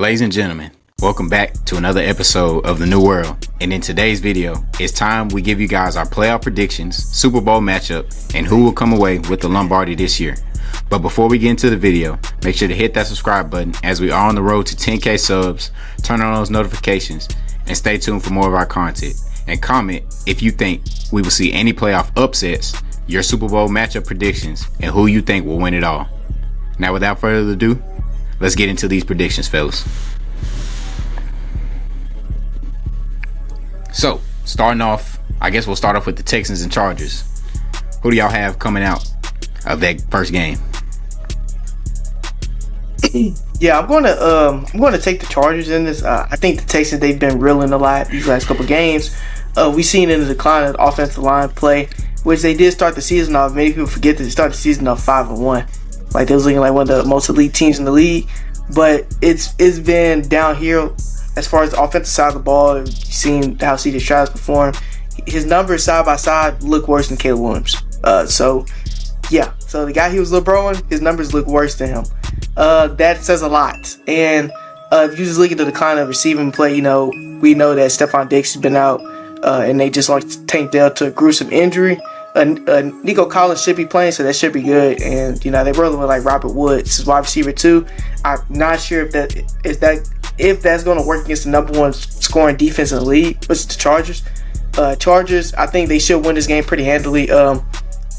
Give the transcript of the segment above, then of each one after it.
Ladies and gentlemen, welcome back to another episode of The New World. And in today's video, it's time we give you guys our playoff predictions, Super Bowl matchup, and who will come away with the Lombardi this year. But before we get into the video, make sure to hit that subscribe button as we are on the road to 10K subs, turn on those notifications, and stay tuned for more of our content. And comment if you think we will see any playoff upsets, your Super Bowl matchup predictions, and who you think will win it all. Now without further ado, let's get into these predictions, fellas. So, starting off, I guess we'll start off with the Texans and Chargers. Who do y'all have coming out of that first game? Yeah, I'm gonna take the Chargers in this. I think the Texans, they've been reeling a lot these last couple games. We've seen in the decline of the offensive line play, which they did start the season off. Many people forget that they started the season off 5-1. Like, they was looking like one of the most elite teams in the league. But it's been downhill as far as the offensive side of the ball. You've seen how C.J. Stroud's performed. His numbers side by side look worse than Caleb Williams. So the guy he was LeBron, his numbers look worse than him. That says a lot. And if you just look at the decline of receiving play, we know that Stephon Diggs has been out, and they just lost Tank Dell to a gruesome injury. Nico Collins should be playing, so that should be good. And they're rolling with like Robert Woods, his wide receiver too. I'm not sure if that's going to work against the number one scoring defense in the league, which is the Chargers. Chargers, I think they should win this game pretty handily.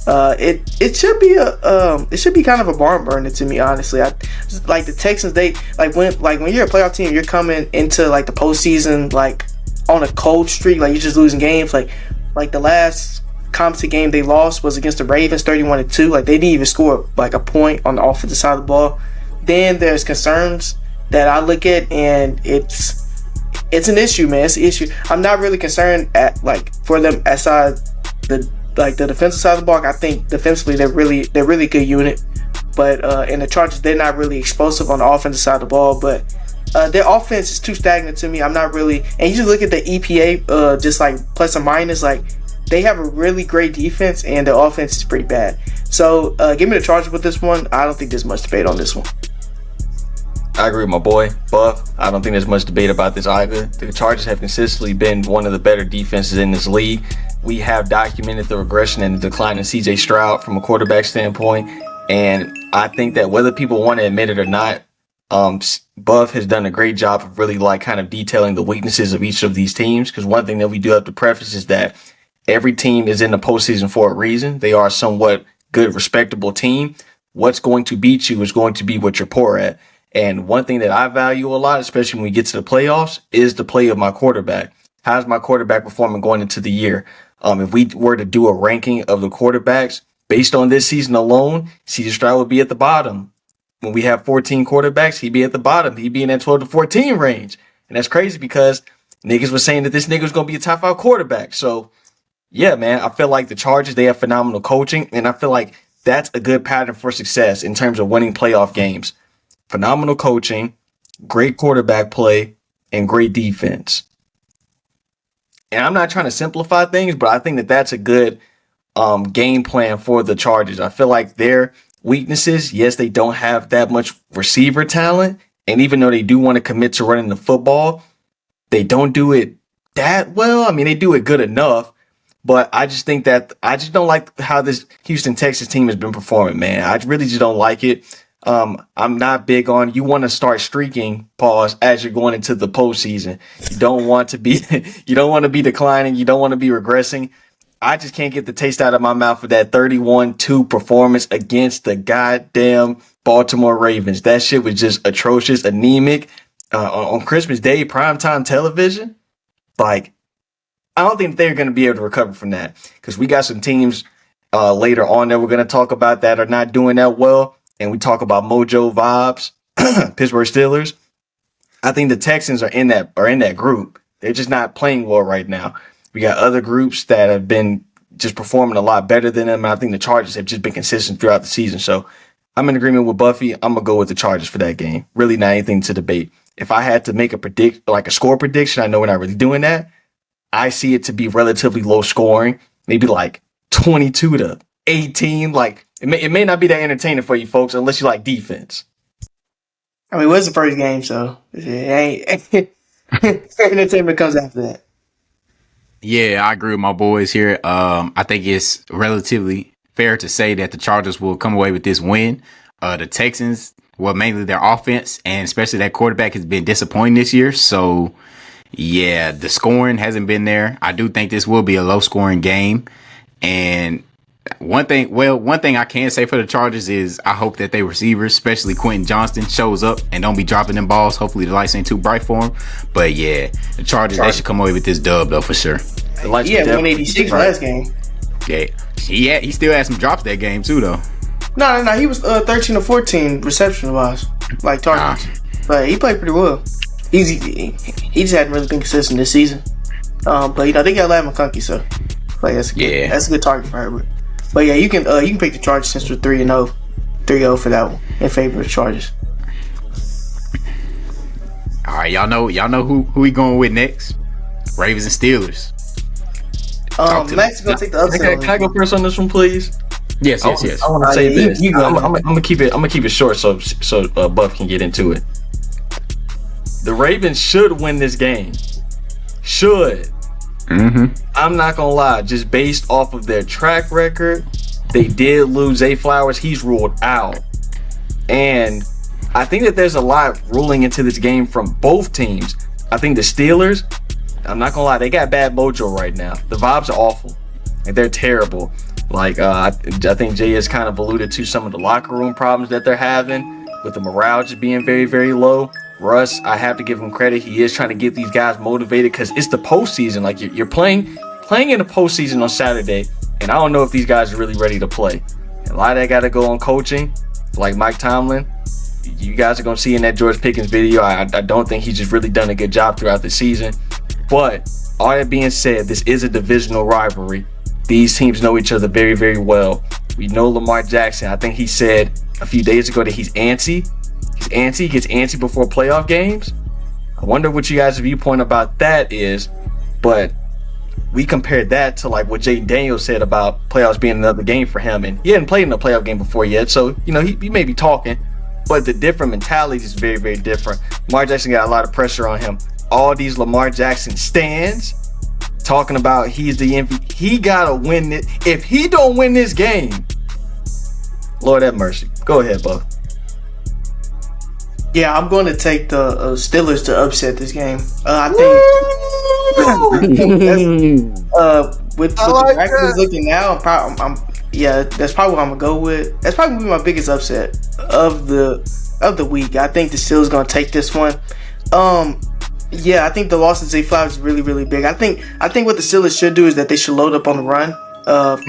It should be kind of a barn burner to me, honestly. Like the Texans, they when you're a playoff team, you're coming into like the postseason like on a cold streak, like you're just losing games. Like the last competent game they lost was against the Ravens, 31-2. Like they didn't even score like a point on the offensive side of the ball. Then there's concerns that I look at, and it's an issue, man. It's an issue. I'm not really concerned for them aside the defensive side of the ball. I think defensively they're really good unit, but in the Chargers they're not really explosive on the offensive side of the ball. But their offense is too stagnant to me. I'm not really. And you just look at the EPA, just like plus or minus. Like they have a really great defense, and their offense is pretty bad. So give me the Chargers with this one. I don't think there's much debate on this one. I agree with my boy, Buff. I don't think there's much debate about this either. The Chargers have consistently been one of the better defenses in this league. We have documented the regression and the decline in C.J. Stroud from a quarterback standpoint. And I think that whether people want to admit it or not, Buff has done a great job of really kind of detailing the weaknesses of each of these teams. Because one thing that we do have to preface is that every team is in the postseason for a reason. They are a somewhat good, respectable team. What's going to beat you is going to be what you're poor at. And one thing that I value a lot, especially when we get to the playoffs, is the play of my quarterback. How's my quarterback performing going into the year? If we were to do a ranking of the quarterbacks based on this season alone, C.J. Stroud would be at the bottom. When we have 14 quarterbacks, he'd be at the bottom. He'd be in that 12 to 14 range. And that's crazy because niggas was saying that this nigga was going to be a top 5 quarterback. So, yeah, man, I feel like the Chargers, they have phenomenal coaching. And I feel like that's a good pattern for success in terms of winning playoff games. Phenomenal coaching, great quarterback play, and great defense. And I'm not trying to simplify things, but I think that that's a good game plan for the Chargers. I feel like their weaknesses, yes, they don't have that much receiver talent. And even though they do want to commit to running the football, they don't do it that well. I mean, they do it good enough. But I just think that I just don't like how this Houston Texans team has been performing, man. I really just don't like it. I'm not big on you want to start streaking, as you're going into the postseason. You don't want to be declining. You don't want to be regressing. I just can't get the taste out of my mouth for that 31-2 performance against the goddamn Baltimore Ravens. That shit was just atrocious, anemic, on Christmas Day, primetime television. Like, I don't think they're going to be able to recover from that because we got some teams later on that we're going to talk about that are not doing that well. And we talk about Mojo Vibes, Pittsburgh Steelers. I think the Texans are in that group. They're just not playing well right now. We got other groups that have been just performing a lot better than them. And I think the Chargers have just been consistent throughout the season. So I'm in agreement with Buffy. I'm gonna go with the Chargers for that game. Really not anything to debate. If I had to make a score prediction, I know we're not really doing that. I see it to be relatively low scoring, maybe like 22-18. Like it may not be that entertaining for you folks unless you like defense. I mean, it was the first game, so it ain't entertainment comes after that. Yeah, I agree with my boys here. I think it's relatively fair to say that the Chargers will come away with this win. The Texans, well, mainly their offense and especially that quarterback has been disappointing this year. So, yeah, the scoring hasn't been there. I do think this will be a low scoring game. And one thing I can say for the Chargers is I hope that their receivers, especially Quentin Johnston, shows up and don't be dropping them balls. Hopefully the lights ain't too bright for them. But yeah, the Chargers, they should come away with this dub though for sure. The lights Yeah, were definitely 186 bright. last game. Yeah, he still had some drops that game too though. No, he was 13 or 14 reception wise, like targets. But he played pretty well. He just hadn't really been consistent this season. But they got Ladd McConkey, so like that's a good target for Herbert. But yeah, you can pick the Chargers since we're 3-0 for that one in favor of the Chargers. All right, y'all know who we going with next? Ravens and Steelers. Max is gonna take the upset. Can I go first on this one, please? Yes. I want to say this. I'm gonna keep it short so Buff can get into it. The Ravens should win this game. Should. Mm-hmm. I'm not gonna lie. Just based off of their track record, they did lose Zay Flowers. He's ruled out, and I think that there's a lot ruling into this game from both teams. I think the Steelers, I'm not gonna lie, they got bad mojo right now. The vibes are awful. Like, they're terrible. Like I think Jay has kind of alluded to some of the locker room problems that they're having with the morale just being very, very low. Russ, I have to give him credit. He is trying to get these guys motivated because it's the postseason. Like you're playing in the postseason on Saturday, and I don't know if these guys are really ready to play. And a lot of that got to go on coaching, like Mike Tomlin. You guys are gonna see in that George Pickens video. I don't think he's just really done a good job throughout the season. But all that being said, this is a divisional rivalry. These teams know each other very, very well. We know Lamar Jackson. I think he said a few days ago that he's antsy. He gets antsy before playoff games. I wonder what you guys' viewpoint about that is. But we compared that to like what Jaden Daniels said about playoffs being another game for him. And he hadn't played in a playoff game before yet. So, he may be talking. But the different mentalities is very, very different. Lamar Jackson got a lot of pressure on him. All these Lamar Jackson stands talking about he's the MVP. He gotta win it. If he don't win this game, Lord have mercy. Go ahead, Buff. Yeah, I'm going to take the Steelers to upset this game. I think with the Vikings looking now, that's probably what I'm gonna go with. That's probably my biggest upset of the week. I think the Steelers gonna take this one. I think the loss of Zay Flowers is really, really big. I think what the Steelers should do is that they should load up on the run. The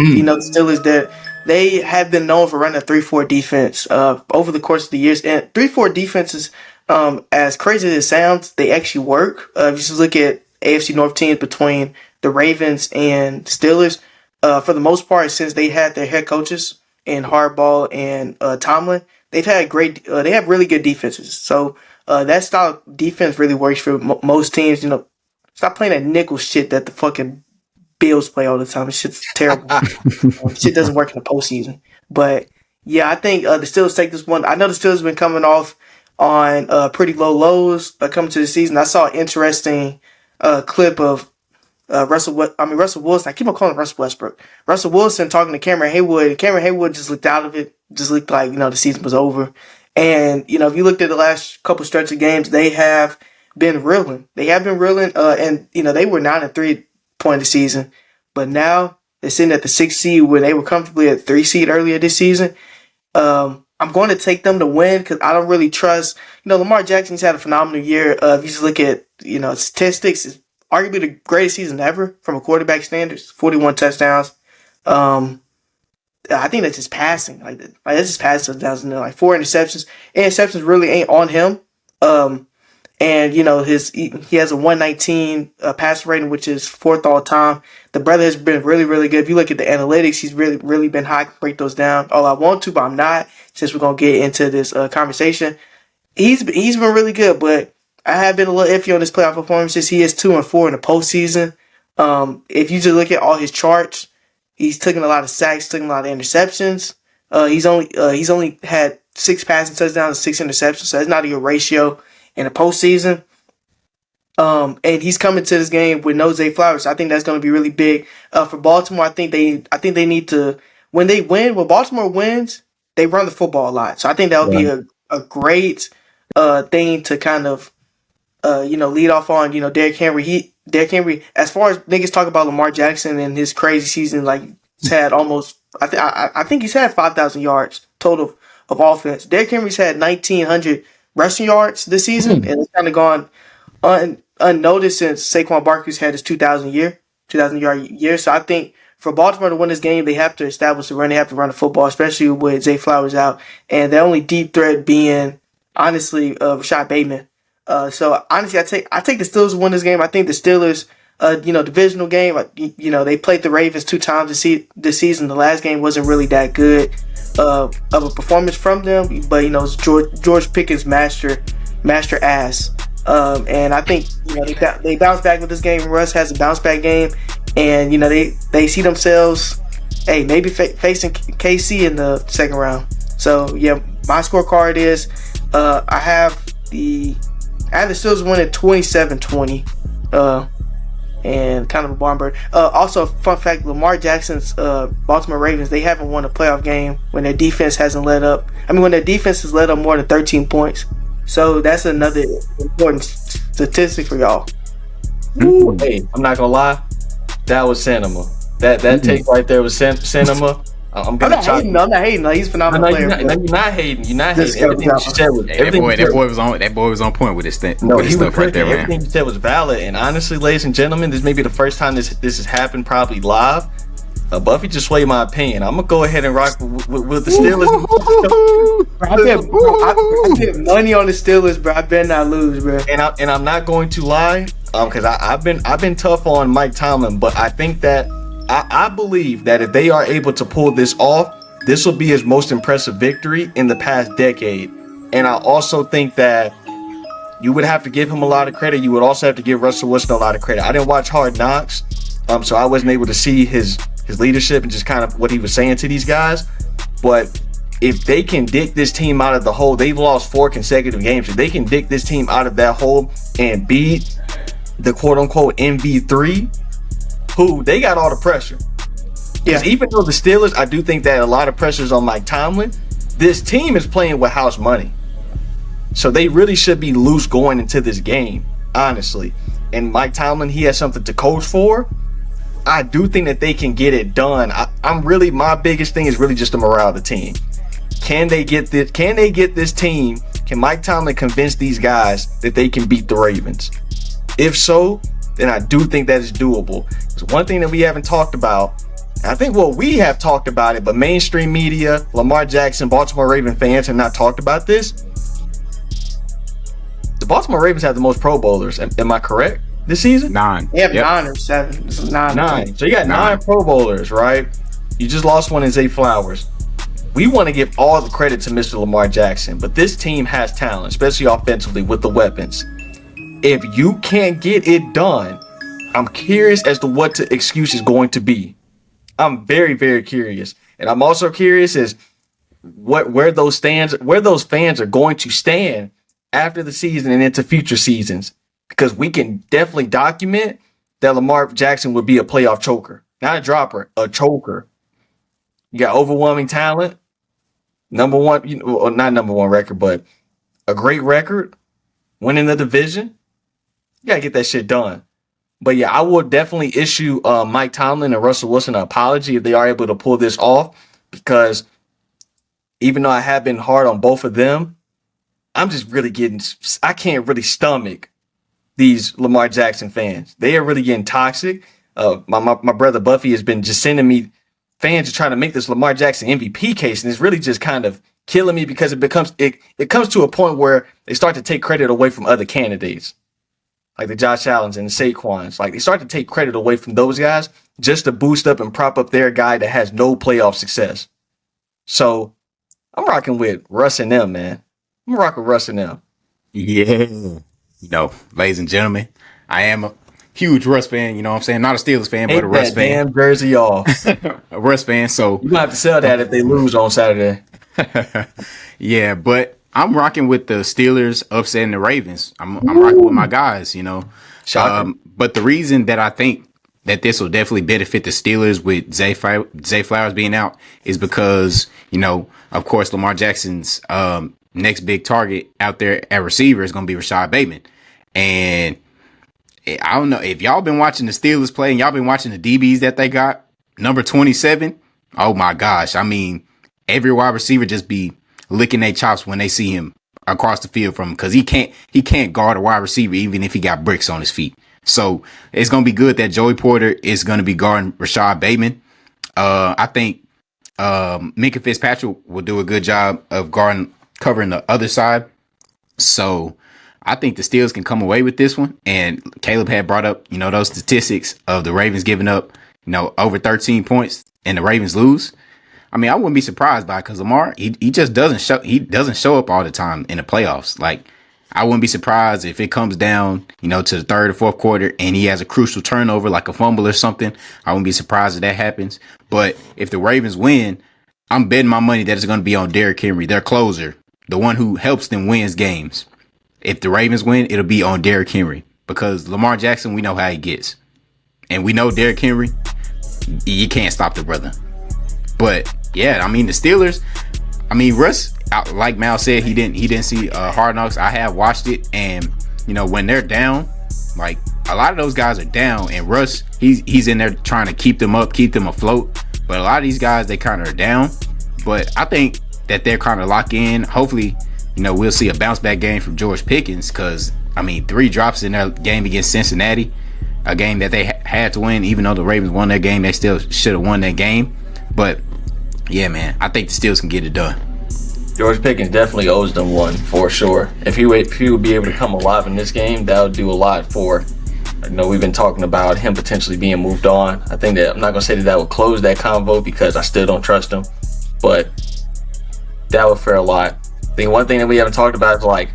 Steelers they have been known for running a 3-4 defense over the course of the years, and 3-4 defenses, as crazy as it sounds, they actually work. If you just look at AFC North teams between the Ravens and Steelers, for the most part, since they had their head coaches in Harbaugh and Tomlin, they've had they have really good defenses. So that style of defense really works for most teams. Stop playing that nickel shit that the fucking Bills play all the time. Shit's terrible. Shit doesn't work in the postseason. But yeah, I think the Steelers take this one. I know the Steelers have been coming off on pretty low lows coming to the season. I saw an interesting clip of Russell Wilson. I keep on calling him Russell Westbrook. Russell Wilson talking to Cameron Haywood. Cameron Haywood just looked out of it. Just looked like the season was over. And if you looked at the last couple stretch of games, they have been reeling. They they were 9-3 point of the season, but now they're sitting at the 6th seed when they were comfortably at 3 seed earlier this season. I'm going to take them to win because I don't really trust. Lamar Jackson's had a phenomenal year. If you just look at statistics, it's arguably the greatest season ever from a quarterback standards. 41 touchdowns. I think that's just passing. That's just passing touchdowns. 4 interceptions. Interceptions really ain't on him. And he has a 119 passer rating, which is 4th all time. The brother has been really, really good. If you look at the analytics, he's really, really been high. I can break those down all I want to, but I'm not. Since we're gonna get into this conversation, he's been really good. But I have been a little iffy on his playoff performances. He is 2-4 in the postseason. If you just look at all his charts, he's taken a lot of sacks, taken a lot of interceptions. He's only had 6 passing touchdowns and 6 interceptions. So that's not a good ratio in the postseason. And he's coming to this game with no Zay Flowers. So I think that's going to be really big for Baltimore. I think they need to, when Baltimore wins, they run the football a lot. So I think that would be a great thing to kind of lead off on. Derrick Henry. As far as niggas talk about Lamar Jackson and his crazy season, like he's had almost, I think he's had 5,000 yards total of offense. Derrick Henry's had 1,900 rushing yards this season, and it's kind of gone unnoticed since Saquon Barkley's had his 2,000 yard year. So I think for Baltimore to win this game, they have to establish the run. They have to run the football, especially with Zay Flowers out, and the only deep threat being honestly Rashad Bateman. So honestly, I take the Steelers to win this game. I think the Steelers, divisional game. They played the Ravens 2 times this season. The last game wasn't really that good of a performance from them, but it's George Pickens master ass. And I think they bounce back with this game. Russ has a bounce back game, and they see themselves, maybe facing KC in the second round. So yeah, my scorecard is I have the Steelers winning 27-20, and kind of a barn burner. Also, fun fact: Lamar Jackson's Baltimore Ravens, they haven't won a playoff game when their defense hasn't let up. When their defense has let up more than 13 points. So that's another important statistic for y'all. Ooh. Hey, I'm not gonna lie, that was cinema. That take right there was cinema. I'm not hating. He's a phenomenal player. You're not hating. Everything you said was that boy was on point with his stuff right there, man. Everything you said was valid. And honestly, ladies and gentlemen, this may be the first time this has happened, probably live. Buffy just swayed my opinion. I'm gonna go ahead and rock with the Steelers. I bet money on the Steelers, bro. I better not lose, bro. And I'm not going to lie, because I've been tough on Mike Tomlin, but I think that I believe that if they are able to pull this off, this will be his most impressive victory in the past decade. And I also think that you would have to give him a lot of credit. You would also have to give Russell Wilson a lot of credit. I didn't watch Hard Knocks, so I wasn't able to see his leadership and just kind of what he was saying to these guys. But if they can dig this team out of the hole, they've lost 4 consecutive games. If they can dig this team out of that hole and beat the quote-unquote MV3, who they got all the pressure. Because even though the Steelers, I do think that a lot of pressure is on Mike Tomlin, this team is playing with house money. So they really should be loose going into this game, honestly. And Mike Tomlin, he has something to coach for. I do think that they can get it done. My biggest thing is really just the morale of the team. Can they get this team? Can Mike Tomlin convince these guys that they can beat the Ravens? If so, then I do think that is doable. Because one thing that we haven't talked about, I think we have talked about it, but mainstream media, Lamar Jackson, Baltimore Raven fans have not talked about this. The Baltimore Ravens have the most Pro Bowlers. Am I correct? This season? 9. They have 9 or 7. This is 9. So you got 9 Pro Bowlers, right? You just lost one in Zay Flowers. We want to give all the credit to Mr. Lamar Jackson, but this team has talent, especially offensively with the weapons. If you can't get it done, I'm curious as to what the excuse is going to be. I'm very, very curious. And I'm also curious as where those fans are going to stand after the season and into future seasons. Because we can definitely document that Lamar Jackson would be a playoff choker. Not a dropper, a choker. You got overwhelming talent. Number one, not number one record, but a great record. Winning the division. You got to get that shit done. But yeah, I will definitely issue Mike Tomlin and Russell Wilson an apology if they are able to pull this off. Because even though I have been hard on both of them, I'm just really I can't really stomach these Lamar Jackson fans. They are really getting toxic. My brother Buffy has been just sending me fans to try to make this Lamar Jackson MVP case, and it's really just kind of killing me because it comes to a point where they start to take credit away from other candidates, like the Josh Allens and the Saquons. Like they start to take credit away from those guys just to boost up and prop up their guy that has no playoff success. So I'm rocking with Russ and them, man. I'm rocking with Russ and them. Yeah. Ladies and gentlemen, I am a huge Russ fan. You know what I'm saying? Not a Steelers fan, but a Russ fan. Damn jersey off. A Russ fan. So you might have to sell that if they lose on Saturday. Yeah, but I'm rocking with the Steelers upsetting the Ravens. I'm rocking with my guys, you know. Shocker. But the reason that I think that this will definitely benefit the Steelers with Zay Flowers being out is because, you know, of course, Lamar Jackson's next big target out there at receiver is going to be Rashad Bateman. And I don't know if y'all been watching the Steelers play and y'all been watching the DBs that they got. Number 27. Oh my gosh. I mean, every wide receiver just be licking their chops when they see him across the field from him because he can't guard a wide receiver even if he got bricks on his feet. So it's gonna be good that Joey Porter is gonna be guarding Rashad Bateman. I think Minka Fitzpatrick will do a good job of covering the other side. So I think the Steelers can come away with this one. And Caleb had brought up, you know, those statistics of the Ravens giving up, you know, over 13 points and the Ravens lose. I mean, I wouldn't be surprised by it because Lamar, he just doesn't show up all the time in the playoffs. Like, I wouldn't be surprised if it comes down, you know, to the third or fourth quarter and he has a crucial turnover like a fumble or something. I wouldn't be surprised if that happens. But if the Ravens win, I'm betting my money that it's going to be on Derrick Henry, their closer, the one who helps them wins games. If the Ravens win, it'll be on Derrick Henry because Lamar Jackson, we know how he gets. And we know Derrick Henry, you can't stop the brother. But yeah, I mean the Steelers. I mean Russ, like Mal said, he didn't see Hard Knocks. I have watched it, and you know when they're down, like a lot of those guys are down, and Russ he's in there trying to keep them up, keep them afloat. But a lot of these guys they kind of are down. But I think that they're kind of locked in. Hopefully, you know we'll see a bounce back game from George Pickens because I mean 3 drops in their game against Cincinnati, a game that they had to win. Even though the Ravens won that game, they still should have won that game. But yeah, man, I think the Steelers can get it done. George Pickens definitely owes them one for sure. If he would be able to come alive in this game, that would do a lot for. I know we've been talking about him potentially being moved on. I think that I'm not gonna say that would close that convo because I still don't trust him, but that would fare a lot. I think one thing that we haven't talked about is like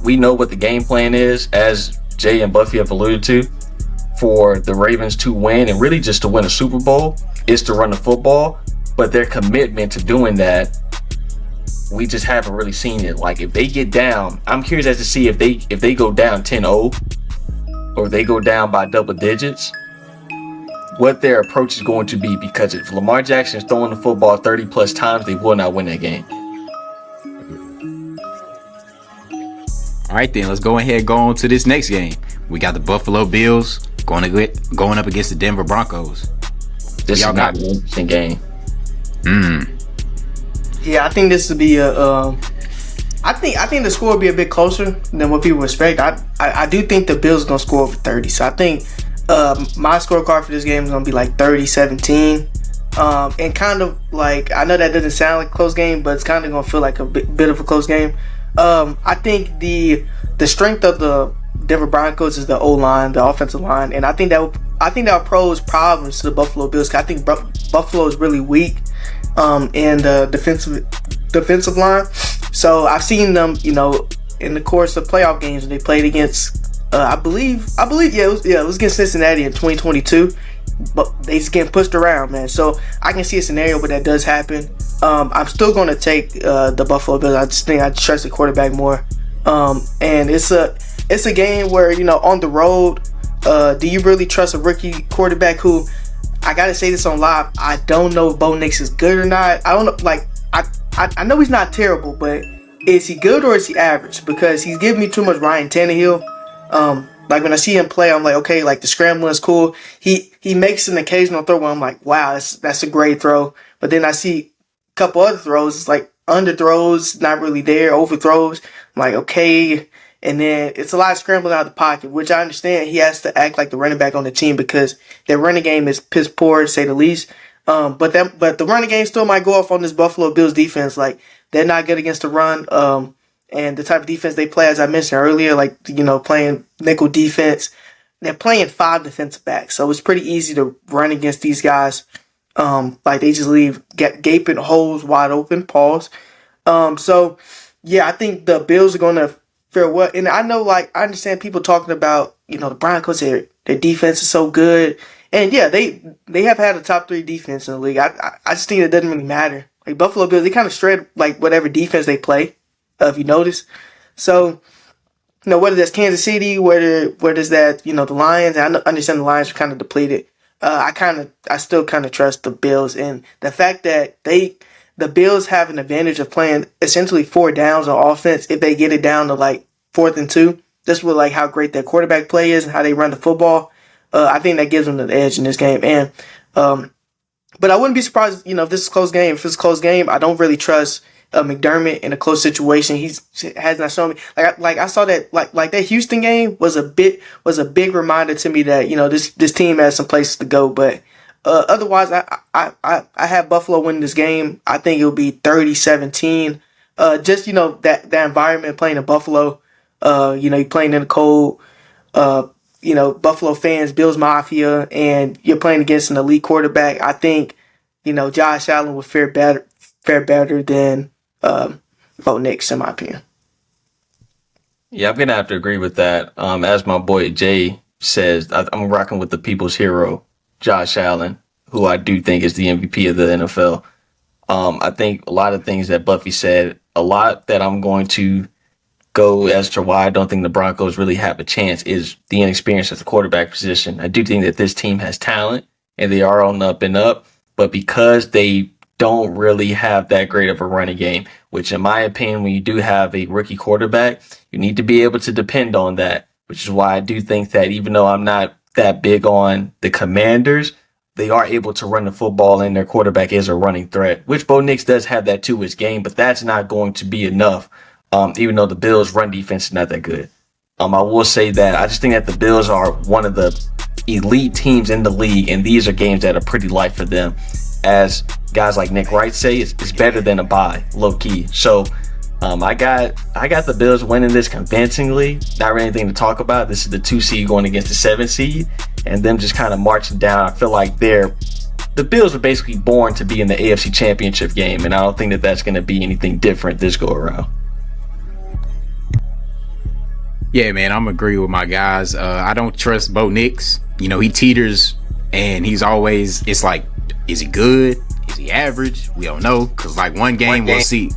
we know what the game plan is, as Jay and Buffy have alluded to, for the Ravens to win and really just to win a Super Bowl is to run the football. But their commitment to doing that, we just haven't really seen it. Like if they get down, I'm curious as to see if they go down 10-0 or they go down by double digits, what their approach is going to be. Because if Lamar Jackson is throwing the football 30 plus times, they will not win that game. All right, then let's go ahead and go on to this next game. We got the Buffalo Bills going up against the Denver Broncos. This is not an interesting game. Yeah, I think this would be I think the score will be a bit closer than what people expect. I do think the Bills are gonna score over 30. So I think my scorecard for this game is gonna be like 30-17. And kind of like I know that doesn't sound like a close game, but it's kind of gonna feel like a bit of a close game. I think the strength of the Denver Broncos is the O-line, the offensive line, and I think that will pose problems to the Buffalo Bills. 'Cause I think Buffalo is really weak in the defensive line. So I've seen them, you know, in the course of playoff games when they played against, I believe, it was against Cincinnati in 2022. But they just getting pushed around, man. So I can see a scenario where that does happen. I'm still going to take the Buffalo Bills. I just think I trust the quarterback more. And it's a game where, you know, on the road, do you really trust a rookie quarterback who, I gotta say this on live, I don't know if Bo Nix is good or not. I don't know, like, I know he's not terrible, but is he good or is he average? Because he's giving me too much Ryan Tannehill. Like when I see him play, I'm like, okay, like the scrambling is cool. He makes an occasional throw where I'm like, wow, that's a great throw. But then I see a couple other throws, it's like underthrows, not really there, overthrows. I'm like, okay. And then it's a lot of scrambling out of the pocket, which I understand he has to act like the running back on the team because their running game is piss poor, to say the least. But the running game still might go off on this Buffalo Bills defense. Like, they're not good against the run. And the type of defense they play, as I mentioned earlier, like, you know, playing nickel defense. They're playing 5 defensive backs, so it's pretty easy to run against these guys. Like, they just leave gaping holes wide open, pause. So, yeah, I think the Bills are going to fare well. And I know, like, I understand people talking about, you know, the Broncos, their defense is so good. And, yeah, they have had a top 3 defense in the league. I just think it doesn't really matter. Like Buffalo Bills, they kind of shred like whatever defense they play, if you notice. So, whether that's Kansas City, whether does that, the Lions, and I understand the Lions are kind of depleted. I still kind of trust the Bills, and the fact that the Bills have an advantage of playing essentially 4 downs on offense if they get it down to like 4th and 2. That's with like how great their quarterback play is and how they run the football. I think that gives them the edge in this game. And but I wouldn't be surprised, if this is a close game. If it's a close game, I don't really trust McDermott in a close situation. He has not shown me like I saw that like that Houston game was a big reminder to me that this team has some places to go. But otherwise, I have Buffalo win this game. I think it'll be 30-17. Just that environment playing in Buffalo. You're playing in the cold. Buffalo fans, Bills Mafia, and you're playing against an elite quarterback. I think, Josh Allen would fare better than Bo Nix, in my opinion. Yeah, I'm gonna have to agree with that. As my boy Jay says, I'm rocking with the people's hero, Josh Allen, who I do think is the MVP of the NFL. I think a lot of things that Buffy said, a lot that I'm going to go as to why I don't think the Broncos really have a chance is the inexperience at the quarterback position. I do think that this team has talent and they are on the up and up, but because they don't really have that great of a running game, which in my opinion, when you do have a rookie quarterback, you need to be able to depend on that, which is why I do think that even though I'm not that big on the Commanders, they are able to run the football and their quarterback is a running threat, which Bo Nix does have that to his game, but that's not going to be enough. Even though the Bills' run defense is not that good. I will say that I just think that the Bills are one of the elite teams in the league, and these are games that are pretty light for them. As guys like Nick Wright say, it's better than a bye, low key. So I got the Bills winning this convincingly. Not really anything to talk about. This is the 2 seed going against the 7 seed, and them just kind of marching down. I feel like the Bills were basically born to be in the AFC Championship game, and I don't think that that's going to be anything different this go around. Yeah, man, I'm agree with my guys. I don't trust Bo Nix. He teeters, and he's always. It's like, is he good? Is he average? We don't know, because like one game we'll see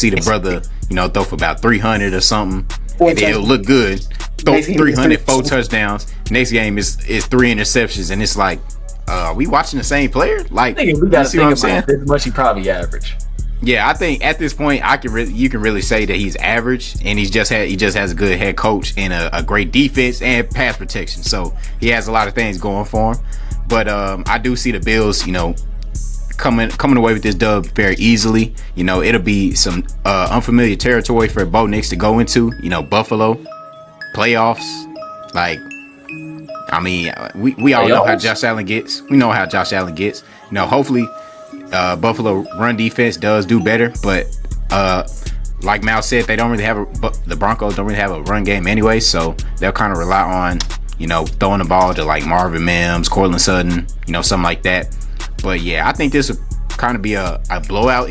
the brother, throw for about 300 or something, and it'll look good. Throw 300, 4 touchdowns. Next game is 3 interceptions, and it's like, are we watching the same player? Like, we got to see what I'm saying. This much he probably average. Yeah, I think at this point you can really say that he's average, and he just has a good head coach and a great defense and pass protection. So he has a lot of things going for him. But I do see the Bills, coming away with this dub very easily. It'll be some unfamiliar territory for Bo Nix to go into. Buffalo playoffs. Like, I mean, we all know how Josh Allen gets. We know how Josh Allen gets. Hopefully. Buffalo run defense does do better, but like Mal said, the Broncos don't really have a run game anyway, so they'll kind of rely on throwing the ball to like Marvin Mims, Cortland Sutton, something like that. But yeah, I think this will kind of be a blowout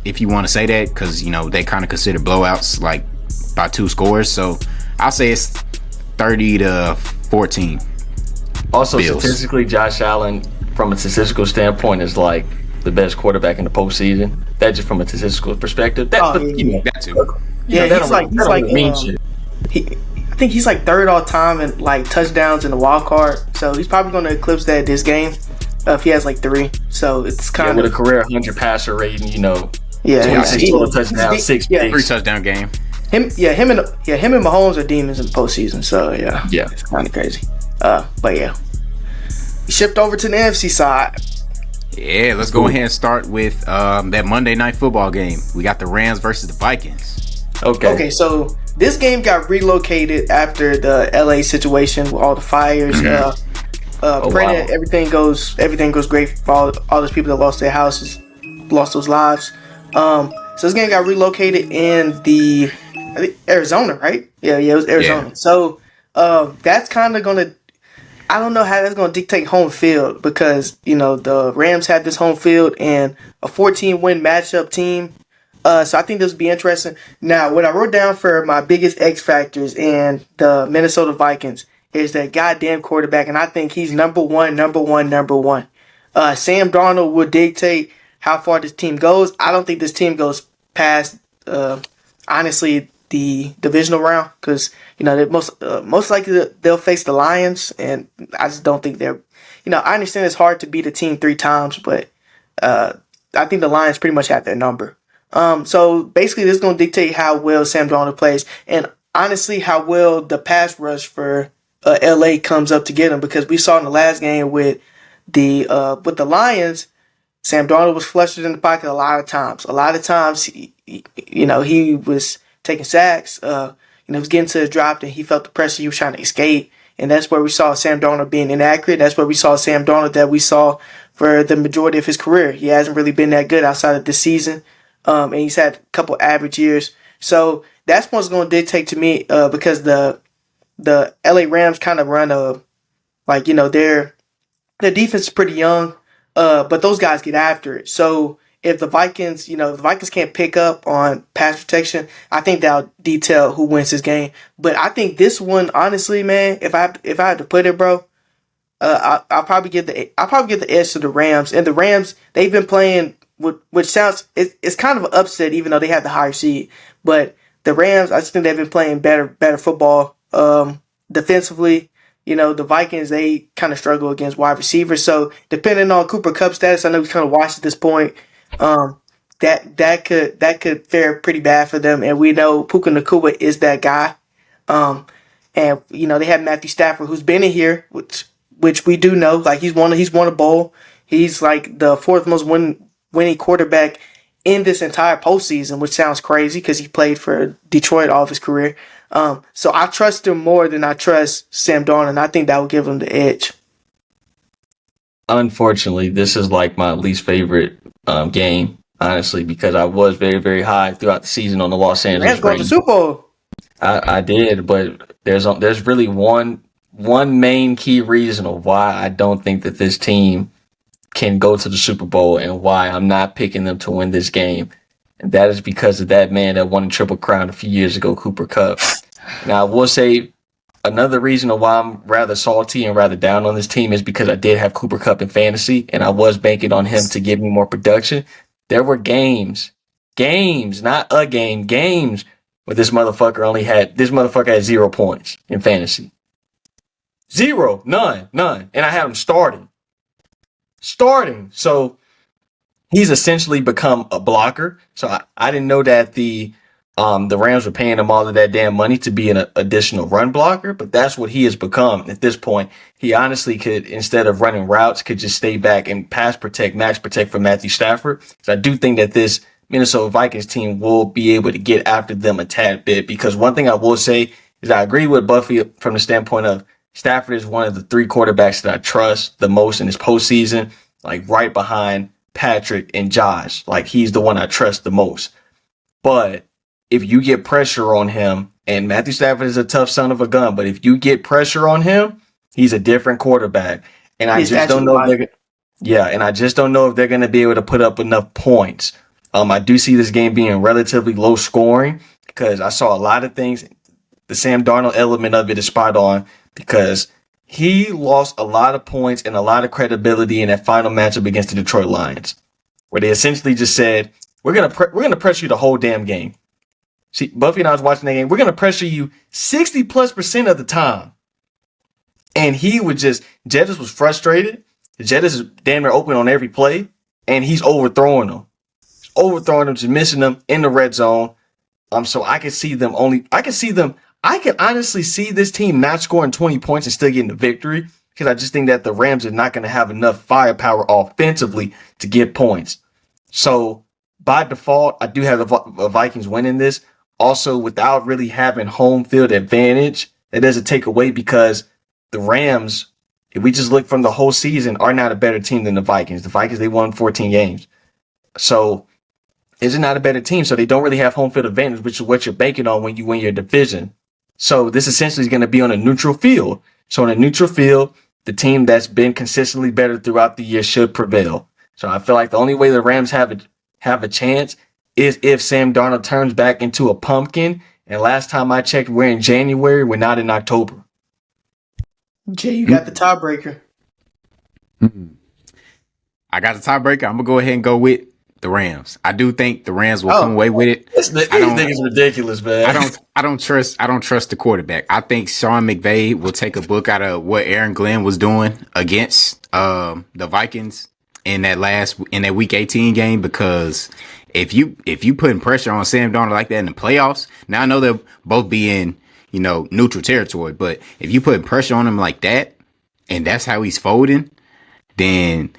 if you want to say that, because they kind of consider blowouts like by 2 scores. So I'll say it's 30-14. Also, Bills. Statistically, Josh Allen, from a statistical standpoint, is like the best quarterback in the postseason. That's just from a statistical perspective. That too. Yeah, I think he's like 3rd all time in like touchdowns in the wild card. So he's probably going to eclipse that this game if he has like 3. So it's kind of with a career 100 passer rating. Yeah, 26 total touchdowns, 6 picks. 3 touchdown game. Him and Mahomes are demons in the postseason. So yeah, it's kind of crazy. But yeah, we shift over to the NFC side. Yeah, let's go ahead and start with that Monday Night Football game. We got the Rams versus the Vikings. Okay, so this game got relocated after the LA situation with all the fires. Praying that everything goes great for all those people that lost their houses, lost those lives. So this game got relocated in I think Arizona, right? Yeah, it was Arizona. Yeah. So that's kind of gonna. I don't know how that's going to dictate home field, because, the Rams had this home field and a 14-win matchup team. So I think this will be interesting. Now, what I wrote down for my biggest X factors in the Minnesota Vikings is that goddamn quarterback, and I think he's number one. Sam Darnold will dictate how far this team goes. I don't think this team goes past, honestly, the divisional round because they most likely they'll face the Lions, and I just don't think they're. I understand it's hard to beat a team 3 times, but I think the Lions pretty much have their number. So basically, this is going to dictate how well Sam Darnold plays, and honestly, how well the pass rush for LA comes up to get him. Because we saw in the last game with the Lions, Sam Darnold was flustered in the pocket a lot of times. A lot of times, he was taking sacks. He was getting to the drop, and he felt the pressure. He was trying to escape, and that's where we saw Sam Darnold being inaccurate. That's where we saw Sam Darnold that we saw for the majority of his career. He hasn't really been that good outside of this season, and he's had a couple average years. So that's what's going to dictate to me because the LA Rams kind of run their defense is pretty young, but those guys get after it. So if the Vikings, can't pick up on pass protection, I think that'll detail who wins this game. But I think this one, honestly, man, if I had to put it, bro, I'll probably give the edge to the Rams. And the Rams, they've been playing, which sounds it's kind of an upset, even though they have the higher seed. But the Rams, I just think they've been playing better football defensively. The Vikings, they kind of struggle against wide receivers. So depending on Cooper Kupp's status, I know he's kind of washed at this point. That could fare pretty bad for them. And we know Puka Nacua is that guy. And they have Matthew Stafford, who's been in here, which we do know, like he's won a bowl. He's like the 4th most winning quarterback in this entire postseason, which sounds crazy because he played for Detroit all of his career. So I trust him more than I trust Sam Darnold, and I think that will give him the edge. Unfortunately, this is like my least favorite game, honestly, because I was very, very high throughout the season on the Los Angeles Rams going to Rams. the Super Bowl. I did, but there's really one main key reason of why I don't think that this team can go to the Super Bowl and why I'm not picking them to win this game. And that is because of that man that won the Triple Crown a few years ago, Cooper Kupp. Now, I will say another reason of why I'm rather salty and rather down on this team is because I did have Cooper Kupp in fantasy, and I was banking on him to give me more production. There were games, not a game, games where this motherfucker had 0 points in fantasy. 0, none. And I had him starting. So he's essentially become a blocker. So I didn't know that the Rams were paying him all of that damn money to be an additional run blocker, but that's what he has become at this point. He honestly could, instead of running routes, could just stay back and max protect for Matthew Stafford. So I do think that this Minnesota Vikings team will be able to get after them a tad bit, because one thing I will say is I agree with Buffy from the standpoint of Stafford is one of the 3 quarterbacks that I trust the most in this postseason, like right behind Patrick and Josh. Like he's the one I trust the most. But if you get pressure on him, and Matthew Stafford is a tough son of a gun, but if you get pressure on him, he's a different quarterback. And I just don't know if they're going to be able to put up enough points. I do see this game being relatively low scoring because I saw a lot of things. The Sam Darnold element of it is spot on because he lost a lot of points and a lot of credibility in that final matchup against the Detroit Lions, where they essentially just said, we're gonna press you the whole damn game. See, Buffy and I was watching that game. We're going to pressure you 60+% of the time. And Jettis was frustrated. Jettis is damn near open on every play. And he's overthrowing them. Just missing them in the red zone. So I can honestly see this team not scoring 20 points and still getting the victory. Because I just think that the Rams are not going to have enough firepower offensively to get points. So by default, I do have the Vikings winning this. Also, without really having home field advantage, that doesn't take away because the Rams, if we just look from the whole season, are not a better team than the Vikings. The Vikings, they won 14 games. So it's not a better team. So they don't really have home field advantage, which is what you're banking on when you win your division. So this essentially is going to be on a neutral field. So on a neutral field, the team that's been consistently better throughout the year should prevail. So I feel like the only way the Rams have a chance is if Sam Darnold turns back into a pumpkin. And last time I checked, we're in January. We're not in October. Jay, you got the tiebreaker. I got the tiebreaker. I'm gonna go ahead and go with the Rams. I do think the Rams will come away with it. These niggas ridiculous, man. I don't trust the quarterback. I think Sean McVay will take a book out of what Aaron Glenn was doing against the Vikings in that Week 18 game, because if you putting pressure on Sam Darnold like that in the playoffs, now I know they'll both be in neutral territory, but if you putting pressure on him like that, and that's how he's folding, then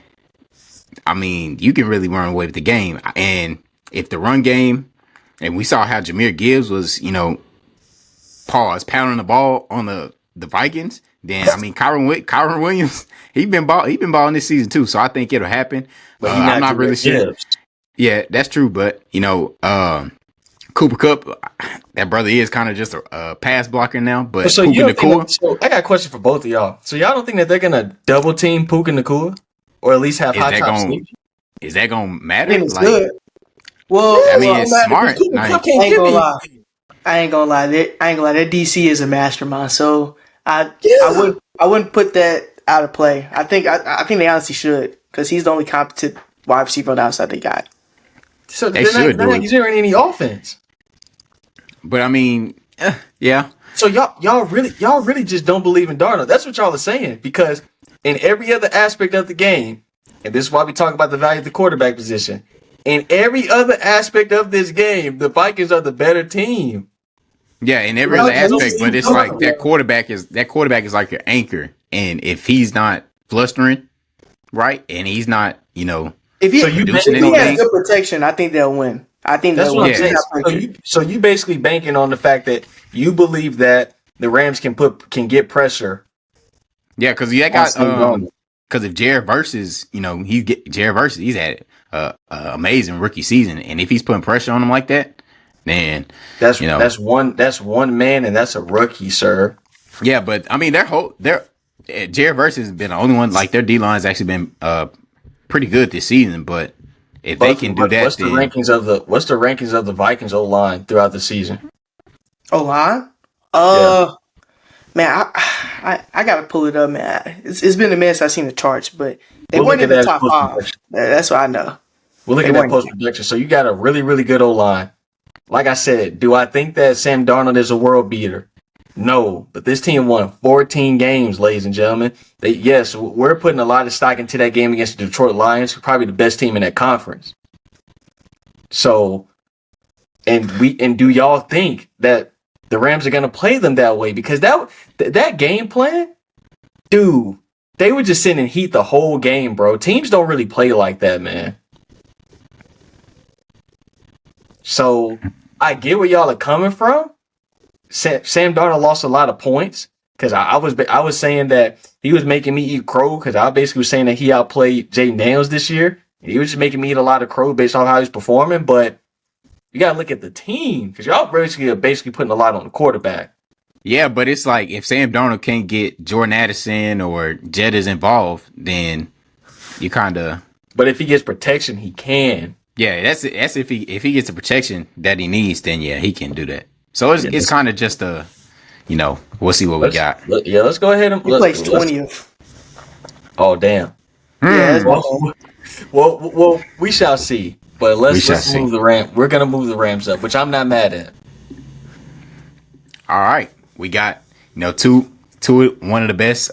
I mean, you can really run away with the game. And if the run game, and we saw how Jahmyr Gibbs was, pounding the ball on the Vikings, then I mean, Kyron Williams, he been balling this season too. So I think it'll happen. But I'm not really sure. Yeah, that's true. But Cooper Kupp, that brother is kind of just a pass blocker now. But so I got a question for both of y'all. So y'all don't think that they're gonna double team Puka Nacua? Or at least have high top sneak? Is that gonna matter? It's good. Well, it's smart. I ain't gonna lie. That DC is a mastermind. So I wouldn't put that out of play. I think they honestly should, because he's the only competent wide receiver on the outside they got. So he's not in any offense. But I mean, yeah. So y'all really just don't believe in Darnold. That's what y'all are saying, because in every other aspect of the game, and this is why we talk about the value of the quarterback position, in every other aspect of this game, the Vikings are the better team. Yeah, in every other aspect, but it's like that quarterback is like your anchor, and if he's not flustering, right, and he's not, if he has good protection, I think they'll win. I think that's what I'm saying. So you basically banking on the fact that you believe that the Rams can get pressure. Yeah, because because if Jared Versus, he's had an amazing rookie season, and if he's putting pressure on him like that, then that's one man, and that's a rookie, sir. Yeah, but I mean, Jared Versus has been the only one. Like, their D line's actually been pretty good this season, but if they can do that, what's the rankings of the Vikings O line throughout the season? O line? Yeah. Man, I gotta pull it up, man. It's been a minute since I've seen the charts, but they weren't in the top 5. That's what I know. We'll look at that post production. So you got a really, really good O line. Like I said, do I think that Sam Darnold is a world beater? No, but this team won 14 games, ladies and gentlemen. We're putting a lot of stock into that game against the Detroit Lions, probably the best team in that conference. So, and do y'all think that the Rams are going to play them that way? Because that game plan, dude, they were just sitting in heat the whole game, bro. Teams don't really play like that, man. So I get where y'all are coming from. Sam Darnold lost a lot of points because I was saying that he was making me eat crow, because I basically was saying that he outplayed Jay Daniels this year. He was just making me eat a lot of crow based on how he's performing, but you gotta look at the team, because y'all basically putting a lot on the quarterback. Yeah, but it's like, if Sam Darnold can't get Jordan Addison or Jettas involved, then you kind of. But if he gets protection, he can. Yeah, that's if he gets the protection that he needs, then yeah, he can do that. So it's kind of just we'll see what we got. Let's go ahead and he plays 20th. Oh damn. Yeah. Well, we shall see. But let's move the Rams. We're gonna move the Rams up, which I'm not mad at. All right, we got two of the best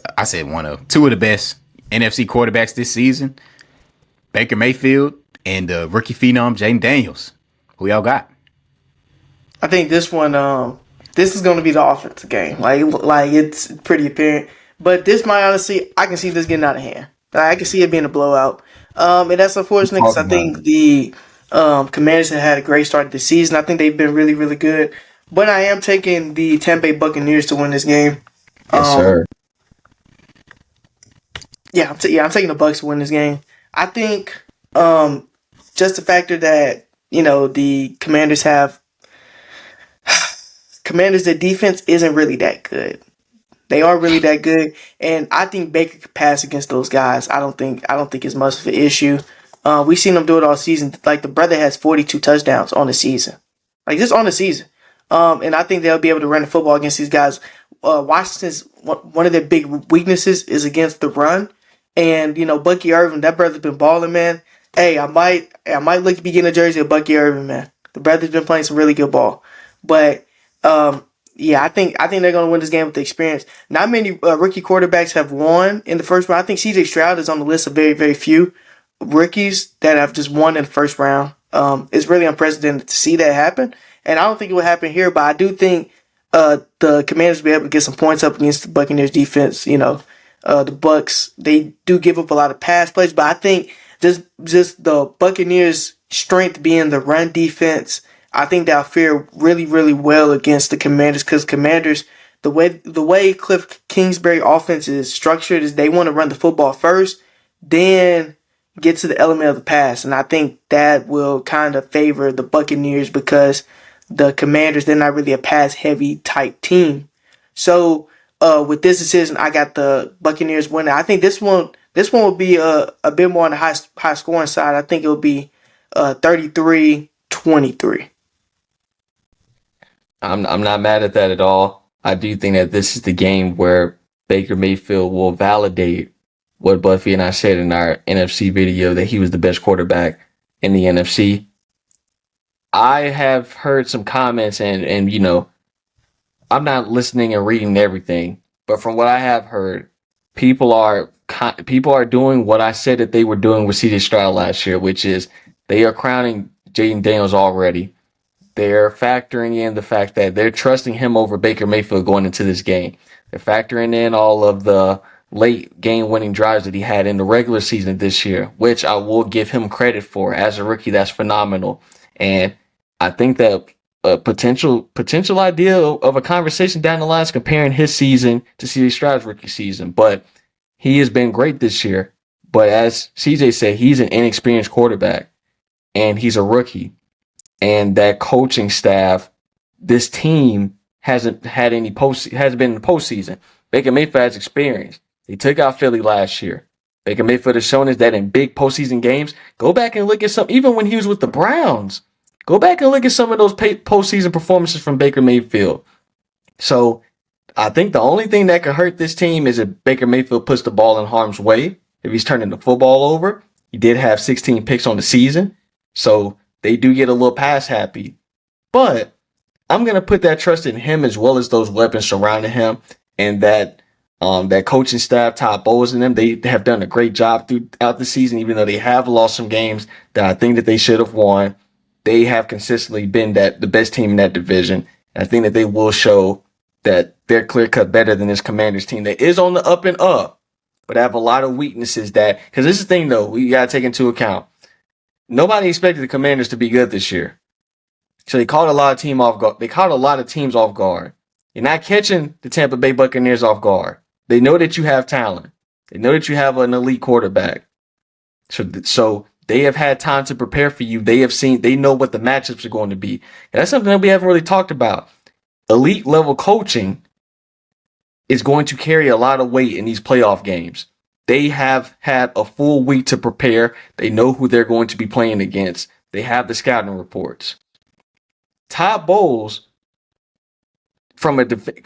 NFC quarterbacks this season, Baker Mayfield and the rookie phenom Jaden Daniels. Who y'all got? I think this one, this is going to be the offensive game. Like it's pretty apparent. But this might honestly, I can see this getting out of hand. I can see it being a blowout. And that's unfortunate, because I think the Commanders have had a great start to the season. I think they've been really, really good. But I am taking the Tampa Bay Buccaneers to win this game. Yes, sir. Yeah, I'm taking the Bucs to win this game. I think just the factor that the Commanders have. Their defense isn't really that good. They aren't really that good, and I think Baker could pass against those guys. I don't think it's much of an issue. We've seen him do it all season. Like, the brother has 42 touchdowns on the season, like just on the season. And I think they'll be able to run the football against these guys. Washington's one of their big weaknesses is against the run, And Bucky Irvin, that brother's been balling, man. Hey, I might look to be getting a jersey of Bucky Irvin, man. The brother's been playing some really good ball. But yeah, I think they're gonna win this game with the experience. Not many rookie quarterbacks have won in the first round. I think C.J. Stroud is on the list of very, very few rookies that have just won in the first round. It's really unprecedented to see that happen, and I don't think it will happen here. But I do think the Commanders will be able to get some points up against the Buccaneers defense. The Bucs, they do give up a lot of pass plays, but I think just the Buccaneers' strength being the run defense, I think they'll fare really, really well against the Commanders, because Commanders, the way Cliff Kingsbury offense is structured is they want to run the football first, then get to the element of the pass. And I think that will kind of favor the Buccaneers, because the Commanders, they're not really a pass-heavy type team. So with this decision, I got the Buccaneers winning. I think this one will be a bit more on the high scoring side. I think it will be 33-23. I'm not mad at that at all. I do think that this is the game where Baker Mayfield will validate what Buffy and I said in our NFC video, that he was the best quarterback in the NFC. I have heard some comments, and I'm not listening and reading everything, but from what I have heard, people are doing what I said that they were doing with C.J. Stroud last year, which is they are crowning Jaden Daniels already. They're factoring in the fact that they're trusting him over Baker Mayfield going into this game. They're factoring in all of the late game-winning drives that he had in the regular season this year, which I will give him credit for. As a rookie, that's phenomenal. And I think that a potential idea of a conversation down the line is comparing his season to C.J. Stroud's rookie season. But he has been great this year. But as C.J. said, he's an inexperienced quarterback, and he's a rookie. And that coaching staff, this team hasn't been in the postseason. Baker Mayfield has experience. They took out Philly last year. Baker Mayfield has shown us that in big postseason games. Go back and look at some, even when he was with the Browns. Go back and look at some of those postseason performances from Baker Mayfield. So I think the only thing that could hurt this team is if Baker Mayfield puts the ball in harm's way. If he's turning the football over. He did have 16 picks on the season. So they do get a little pass happy. But I'm going to put that trust in him, as well as those weapons surrounding him, and that coaching staff, Todd Bowles and them. They have done a great job throughout the season, even though they have lost some games that I think that they should have won. They have consistently been the best team in that division. And I think that they will show that they're clear-cut better than this Commanders team that is on the up and up, but have a lot of weaknesses because this is the thing, though, we got to take into account. Nobody expected the Commanders to be good this year. So they caught a lot of teams off guard. They caught a lot of teams off guard. You're not catching the Tampa Bay Buccaneers off guard. They know that you have talent. They know that you have an elite quarterback. So they have had time to prepare for you. They know what the matchups are going to be. And that's something that we haven't really talked about. Elite level coaching is going to carry a lot of weight in these playoff games. They have had a full week to prepare. They know who they're going to be playing against. They have the scouting reports. Todd Bowles,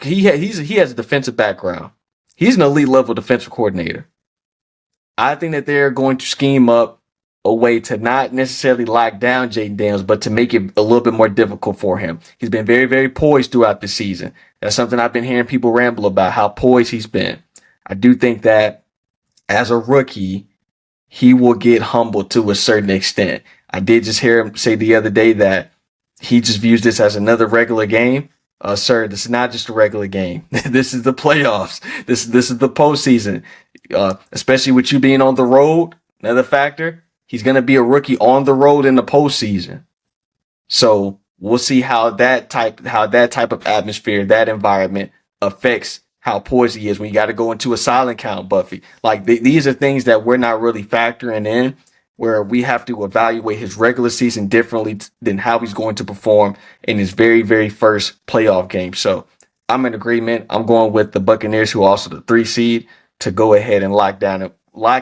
he has a defensive background. He's an elite level defensive coordinator. I think that they're going to scheme up a way to not necessarily lock down Jaden Daniels, but to make it a little bit more difficult for him. He's been very, very poised throughout the season. That's something I've been hearing people ramble about, how poised he's been. I do think that as a rookie, he will get humbled to a certain extent. I did just hear him say the other day that he just views this as another regular game. Sir, this is not just a regular game. This is the playoffs. This is the postseason. Especially with you being on the road, another factor. He's going to be a rookie on the road in the postseason. So we'll see how that type of atmosphere, that environment affects how poised he is when you got to go into a silent count, Buffy. Like these are things that we're not really factoring in, where we have to evaluate his regular season differently than how he's going to perform in his very, very first playoff game. So I'm in agreement. I'm going with the Buccaneers, who are also the 3 seed, to go ahead and lock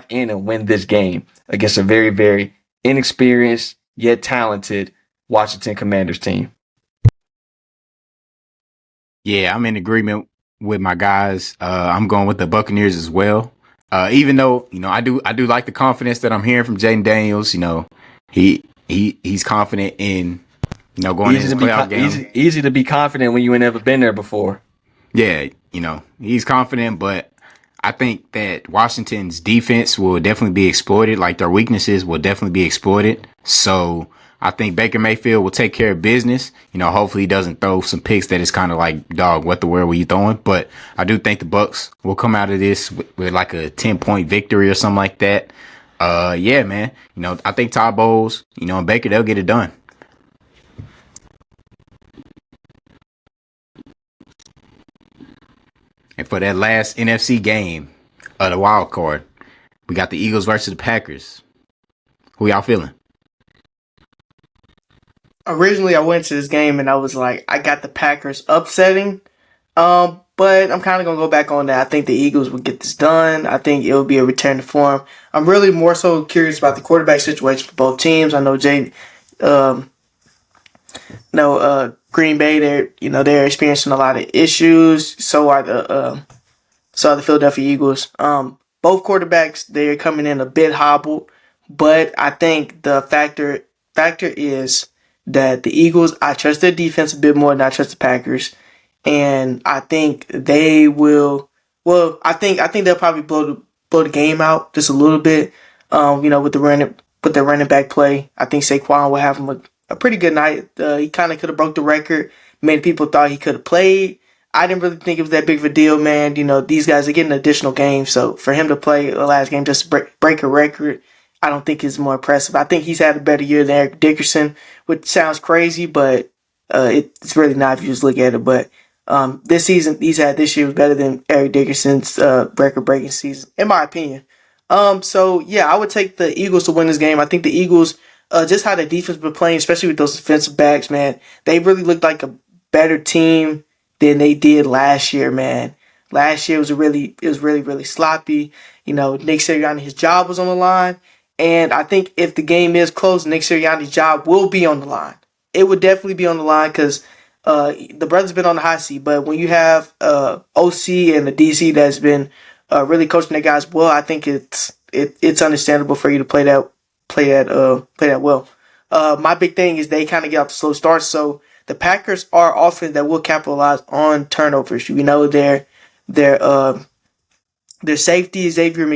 in and win this game against a very, very inexperienced yet talented Washington Commanders team. Yeah, I'm in agreement with my guys. I'm going with the Buccaneers as well. Even though, I do like the confidence that I'm hearing from Jaden Daniels. He's confident in, going in his playoff game. Easy to be confident when you ain't never been there before. Yeah, he's confident, but I think that Washington's defense will definitely be exploited. Like, their weaknesses will definitely be exploited. So I think Baker Mayfield will take care of business. Hopefully he doesn't throw some picks that is kind of like, dog, what the world were you throwing? But I do think the Bucs will come out of this with like a 10-point victory or something like that. Yeah, man. I think Todd Bowles, and Baker, they'll get it done. And for that last NFC game of the wild card, we got the Eagles versus the Packers. Who y'all feeling? Originally, I went to this game and I was like, I got the Packers upsetting. But I'm kind of going to go back on that. I think the Eagles will get this done. I think it will be a return to form. I'm really more so curious about the quarterback situation for both teams. I know Green Bay, they're experiencing a lot of issues. So are the Philadelphia Eagles. Both quarterbacks, they're coming in a bit hobbled, but I think the factor is that the Eagles, I trust their defense a bit more than I trust the Packers, and I think they will. Well, I think they'll probably blow the game out just a little bit. With the running back play, I think Saquon will have him a pretty good night. He kind of could have broke the record. Many people thought he could have played. I didn't really think it was that big of a deal, man. These guys are getting additional games, so for him to play the last game just to break a record, I don't think is more impressive. I think he's had a better year than Eric Dickerson, which sounds crazy, but it's really not if you just look at it. But this season this year was better than Eric Dickerson's record-breaking season, in my opinion. So yeah, I would take the Eagles to win this game. I think the Eagles, just how the defense been playing, especially with those defensive backs, man, they really looked like a better team than they did last year, man. Last year was really, really sloppy. Nick Sirianni, his job was on the line. And I think if the game is close, Nick Sirianni's job will be on the line. It would definitely be on the line because the brother's been on the hot seat. But when you have OC and the DC that's been really coaching their guys well, I think it's understandable for you to play that well. My big thing is they kind of get off the slow start, so the Packers are offense that will capitalize on turnovers. Their safety Xavier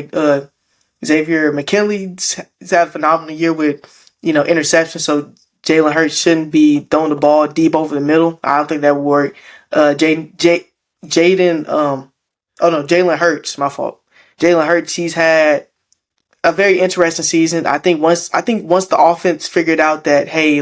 McKinley's had a phenomenal year with interceptions. So Jalen Hurts shouldn't be throwing the ball deep over the middle. I don't think that would work. Jalen Hurts. My fault. Jalen Hurts. He's had a very interesting season. I think once the offense figured out that, hey, we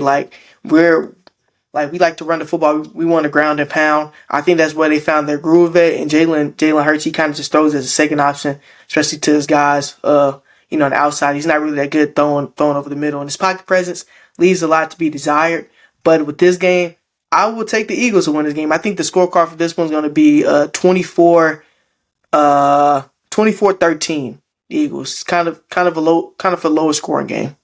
like to run the football. We want to ground and pound. I think that's where they found their groove at. And Jalen Hurts, he kind of just throws as a second option, especially to his guys, on the outside. He's not really that good throwing over the middle. And his pocket presence leaves a lot to be desired. But with this game, I will take the Eagles to win this game. I think the scorecard for this one's going to be 24-13. The Eagles. Kind of a lower scoring game.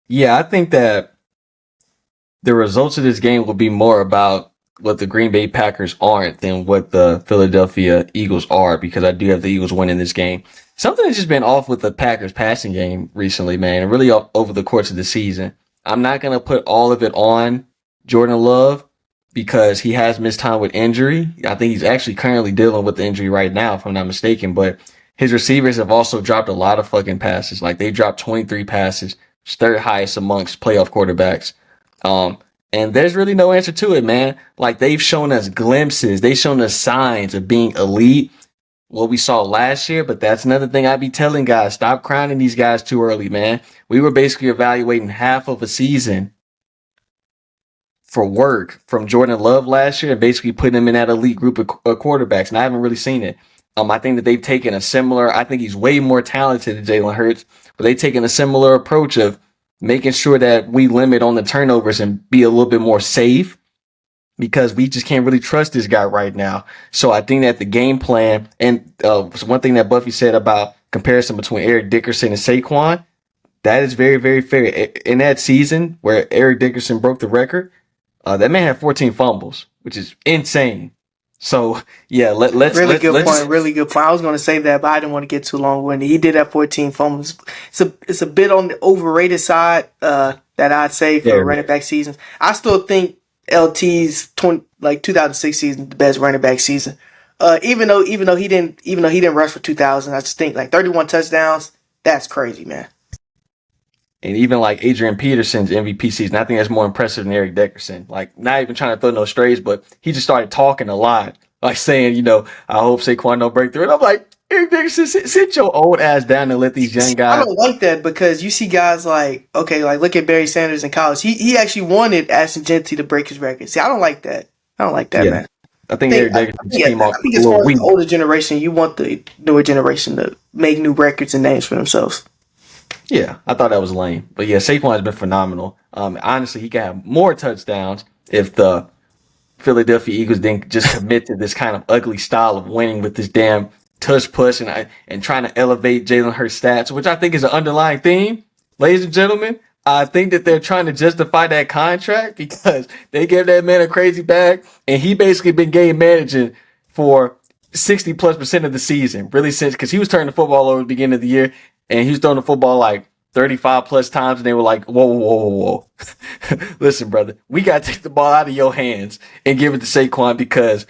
Yeah, I think that the results of this game will be more about what the Green Bay Packers aren't than what the Philadelphia Eagles are, because I do have the Eagles winning this game. Something that's just been off with the Packers passing game recently, man, and really over the course of the season. I'm not going to put all of it on Jordan Love because he has missed time with injury. I think he's actually currently dealing with the injury right now, if I'm not mistaken, but his receivers have also dropped a lot of fucking passes. Like, they dropped 23 passes, which is third highest amongst playoff quarterbacks. And there's really no answer to it, man. Like, they've shown us glimpses. They've shown us signs of being elite. What we saw last year, but that's another thing I'd be telling guys. Stop crowning these guys too early, man. We were basically evaluating half of a season for work from Jordan Love last year and basically putting him in that elite group of quarterbacks. And I haven't really seen it. I think that they've taken I think he's way more talented than Jalen Hurts, but they've taken a similar approach of making sure that we limit on the turnovers and be a little bit more safe, because we just can't really trust this guy right now. So I think that the game plan, and one thing that Buffy said about comparison between Eric Dickerson and Saquon, that is very, very fair. In that season where Eric Dickerson broke the record, that man had 14 fumbles, which is insane. So yeah, let's Really good point. just, Really good point. I was going to say that, but I didn't want to get too long-winded. He did have 14 fumbles. It's a bit on the overrated side that I'd say for running back seasons. I still think LT's 2006 season the best running back season. Even though he didn't rush for 2,000, I just think like 31 touchdowns. That's crazy, man. and even like Adrian Peterson's MVP season, I think that's more impressive than Eric Dickerson. Like, not even trying to throw no strays, but he just started talking a lot, like saying, I hope Saquon don't break through. And I'm like, Eric Dickerson, sit your old ass down and let these young guys. I don't like that because you see guys like look at Barry Sanders in college. He actually wanted Ashton Genty to break his record. See, I don't like that. Man. I think Eric Dickerson came off I think a as little far as weak. the older generation, you want the newer generation to make new records and names for themselves. Yeah, I thought that was lame. But yeah, Saquon has been phenomenal. Honestly, he could have more touchdowns if the Philadelphia Eagles didn't just commit to this kind of ugly style of winning with this damn tush push and trying to elevate Jalen Hurts' stats, which I think is an underlying theme. Ladies and gentlemen, I think that they're trying to justify that contract because they gave that man a crazy bag, and he basically been game managing for 60+% of the season, really, since, because he was turning the football over at the beginning of the year, and he was throwing the football like 35 plus times, and they were like, whoa. Listen, brother, we got to take the ball out of your hands and give it to Saquon because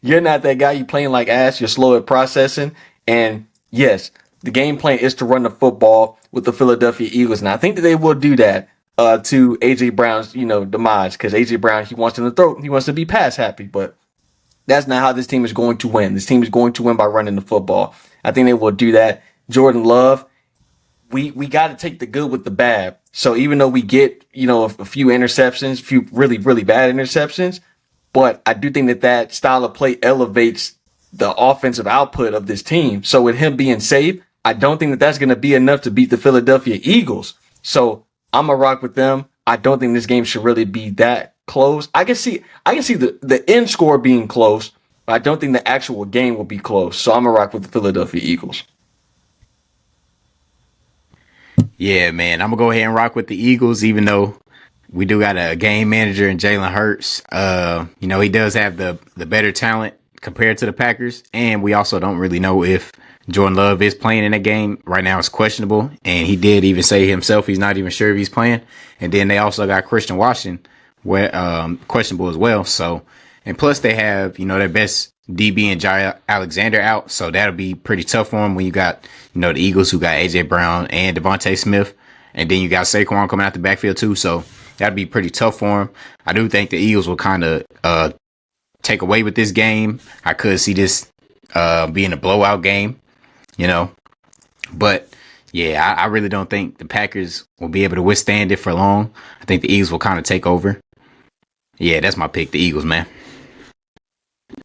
you're not that guy. You playing like ass. You're slow at processing. And yes, the game plan is to run the football with the Philadelphia Eagles. And I think that they will do that to A.J. Brown's, demise, because A.J. Brown, he wants to throw. He wants to be pass happy, but that's not how this team is going to win. This team is going to win by running the football. I think they will do that. Jordan Love, we got to take the good with the bad. So even though we get, a few interceptions, a few really, really bad interceptions, but I do think that style of play elevates the offensive output of this team. So with him being safe, I don't think that that's going to be enough to beat the Philadelphia Eagles. So I'm going to rock with them. I don't think this game should really be that close. I can see the end score being close, but I don't think the actual game will be close. So I'm going to rock with the Philadelphia Eagles. Yeah, man, I'm gonna go ahead and rock with the Eagles, even though we do got a game manager in Jalen Hurts. He does have the better talent compared to the Packers, and we also don't really know if Jordan Love is playing in that game. Right now it's questionable, and he did even say himself he's not even sure if he's playing. And then they also got Christian Washington, questionable as well. So, and plus they have, their best DB and Jai Alexander out. So that'll be pretty tough for him when you got, the Eagles who got AJ Brown and Devontae Smith. And then you got Saquon coming out the backfield too. So that'd be pretty tough for him. I do think the Eagles will kind of take away with this game. I could see this being a blowout game, But yeah, I really don't think the Packers will be able to withstand it for long. I think the Eagles will kind of take over. Yeah, that's my pick, the Eagles, man.